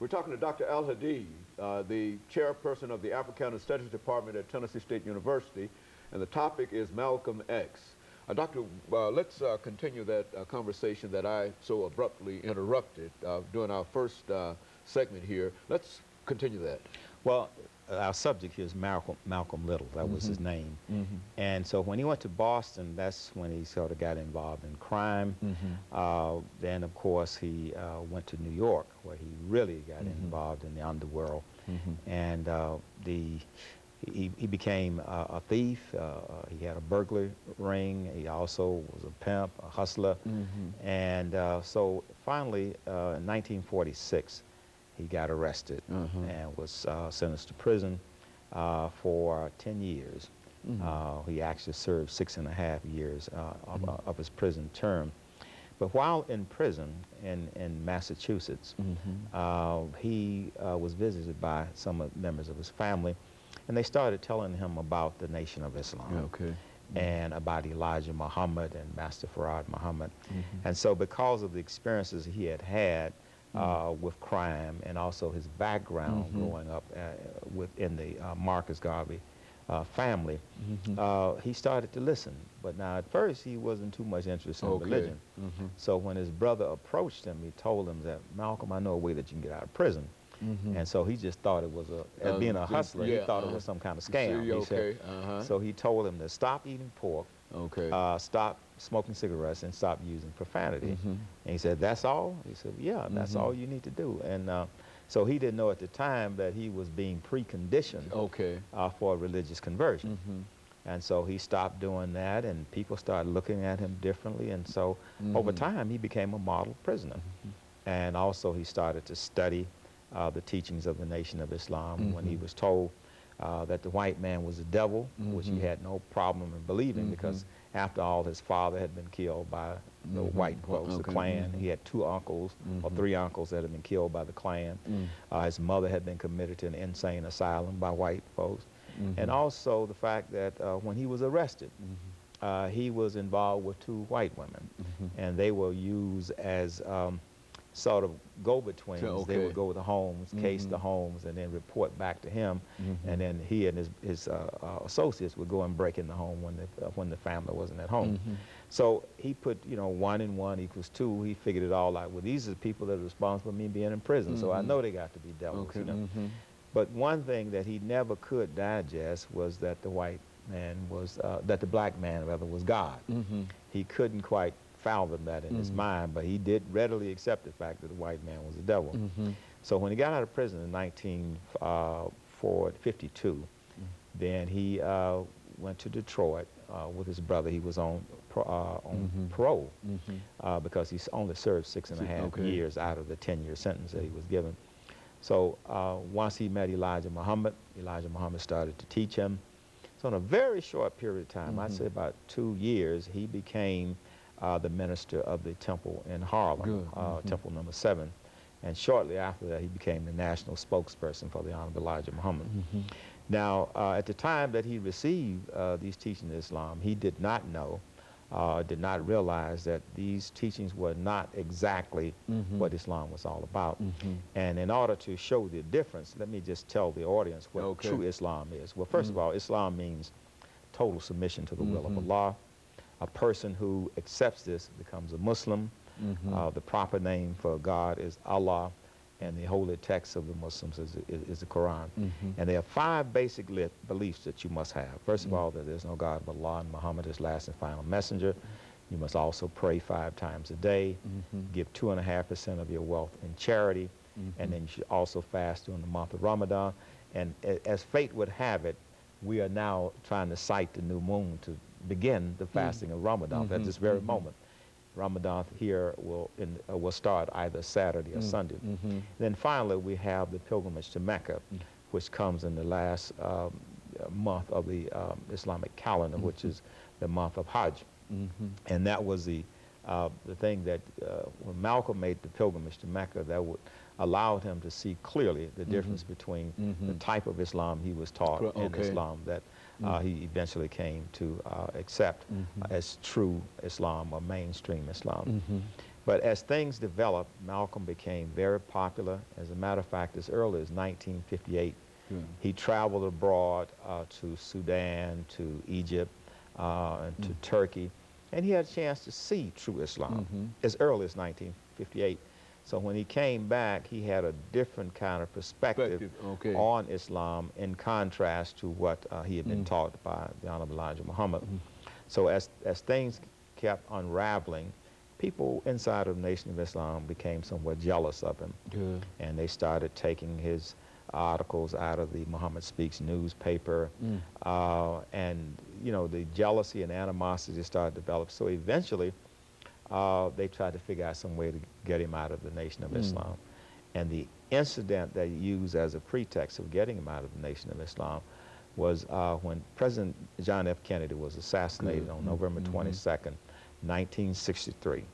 We're talking to Dr. Al-Hadid, the chairperson of the Africana Studies Department at Tennessee State University, and the topic is Malcolm X. Doctor, let's continue that conversation that I so abruptly interrupted during our first segment here. Let's continue that. Well, our subject here is Malcolm Little. That was his name. And so when he went to Boston, that's when he sort of got involved in crime. Then, of course, he went to New York, where he really got involved in the underworld. And he became a thief. He had a burglary ring. He also was a pimp, a hustler. And so finally, in 1946, he got arrested and was sentenced to prison for 10 years. He actually served 6.5 years of his prison term. But while in prison in Massachusetts, he was visited by some members of his family, and they started telling him about the Nation of Islam. And about Elijah Muhammad and Master Farad Muhammad. And so because of the experiences he had had with crime and also his background growing up within the Marcus Garvey family, he started to listen. But now at first he wasn't too much interested in religion. So when his brother approached him, he told him that, Malcolm, I know a way that you can get out of prison. And so he just thought it was as being a hustler, he thought it was some kind of scam. He said, so he told him to stop eating pork, stop smoking cigarettes, and stop using profanity. And he said, that's all? He said, yeah, that's all you need to do. And so he didn't know at the time that he was being preconditioned for a religious conversion. And so he stopped doing that, and people started looking at him differently. And so over time, he became a model prisoner. And also he started to study the teachings of the Nation of Islam. When he was told that the white man was the devil, which he had no problem in believing, because after all, his father had been killed by the white folks, the Klan. He had 2 uncles or 3 uncles that had been killed by the Klan. His mother had been committed to an insane asylum by white folks. And also the fact that when he was arrested, he was involved with 2 white women, and they were used as sort of go-betweens. They would go to the homes, case the homes, and then report back to him. And then he and his associates would go and break in the home when the family wasn't at home. So he put, 1 and 1 equals 2. He figured it all out. Well, these are the people that are responsible for me being in prison, so I know they got to be devils. But one thing that he never could digest was that the white man was, that the black man rather was God. He couldn't quite fathom that in his mind, but he did readily accept the fact that the white man was the devil. So when he got out of prison in 1952, then he went to Detroit with his brother. He was on parole because he only served 6.5 years out of the 10-year sentence that he was given. So once he met Elijah Muhammad started to teach him. So in a very short period of time, I'd say about 2 years, he became the minister of the temple in Harlem, Temple number 7. And shortly after that, he became the national spokesperson for the Honorable Elijah Muhammad. Now, at the time that he received these teachings of Islam, he did not know, did not realize that these teachings were not exactly what Islam was all about. And in order to show the difference, let me just tell the audience what true Islam is. Well, first of all, Islam means total submission to the will of Allah. A person who accepts this becomes a Muslim. The proper name for God is Allah, and the holy text of the Muslims is the Quran. And there are 5 basic beliefs that you must have. First of all, that there's no God but Allah, and Muhammad is last and final messenger. You must also pray 5 times a day, give 2.5% of your wealth in charity, and then you should also fast during the month of Ramadan. And as fate would have it, we are now trying to sight the new moon to begin the fasting of Ramadan at this very moment. Ramadan here will start either Saturday or Sunday. Then finally, we have the pilgrimage to Mecca, which comes in the last month of the Islamic calendar, which is the month of Hajj. And that was the thing that when Malcolm made the pilgrimage to Mecca, that would allowed him to see clearly the difference between the type of Islam he was taught and Islam that he eventually came to accept as true Islam or mainstream Islam. But as things developed, Malcolm became very popular. As a matter of fact, as early as 1958, he traveled abroad to Sudan, to Egypt, and to Turkey, and he had a chance to see true Islam as early as 1958. So when he came back, he had a different kind of perspective on Islam in contrast to what he had been taught by the Honorable Elijah Muhammad. So as things kept unraveling, people inside of the Nation of Islam became somewhat jealous of him. And they started taking his articles out of the Muhammad Speaks newspaper. And, you know, the jealousy and animosity started to develop. So eventually, they tried to figure out some way to get him out of the Nation of Islam. And the incident that he used as a pretext of getting him out of the Nation of Islam was when President John F. Kennedy was assassinated on November 22nd, 1963.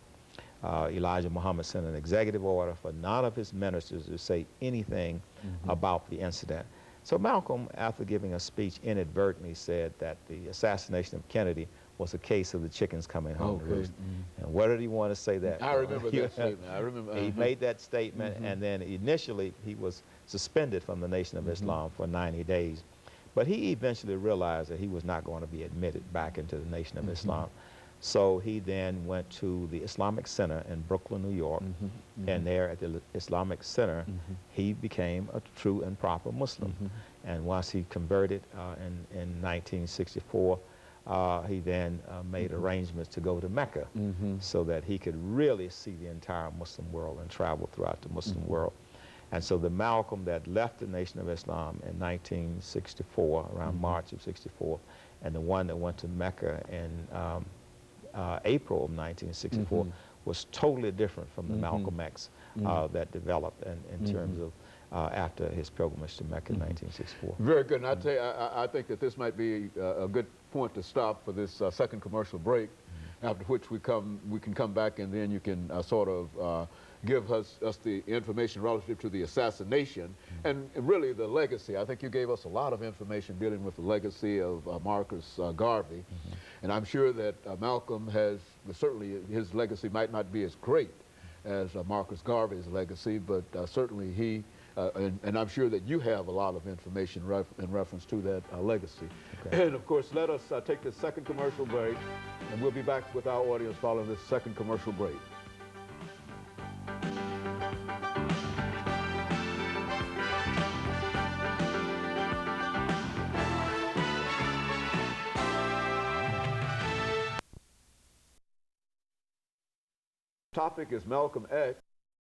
Elijah Muhammad sent an executive order for none of his ministers to say anything about the incident. So Malcolm, after giving a speech, inadvertently said that the assassination of Kennedy was a case of the chickens coming home to roost. And what did he want to say that? I remember that statement. I remember. He made that statement, and then initially he was suspended from the Nation of Islam for 90 days. But he eventually realized that he was not going to be admitted back into the Nation of Islam. So he then went to the Islamic Center in Brooklyn, New York, and there at the Islamic Center, he became a true and proper Muslim. And once he converted in 1964, he then made arrangements to go to Mecca so that he could really see the entire Muslim world and travel throughout the Muslim world. And so the Malcolm that left the Nation of Islam in 1964, around March of 64, and the one that went to Mecca in April of 1964 was totally different from the Malcolm X that developed in terms of after his pilgrimage to Mecca in 1964. Very good. And I tell you, I think that this might be a good point to stop for this second commercial break, after which we can come back and then you can sort of give us the information relative to the assassination and really the legacy. I think you gave us a lot of information dealing with the legacy of Marcus Garvey. And I'm sure that Malcolm has, certainly his legacy might not be as great as Marcus Garvey's legacy, but certainly he, and I'm sure that you have a lot of information in reference to that legacy. And of course, let us take this second commercial break, and we'll be back with our audience following this second commercial break. Topic is Malcolm X.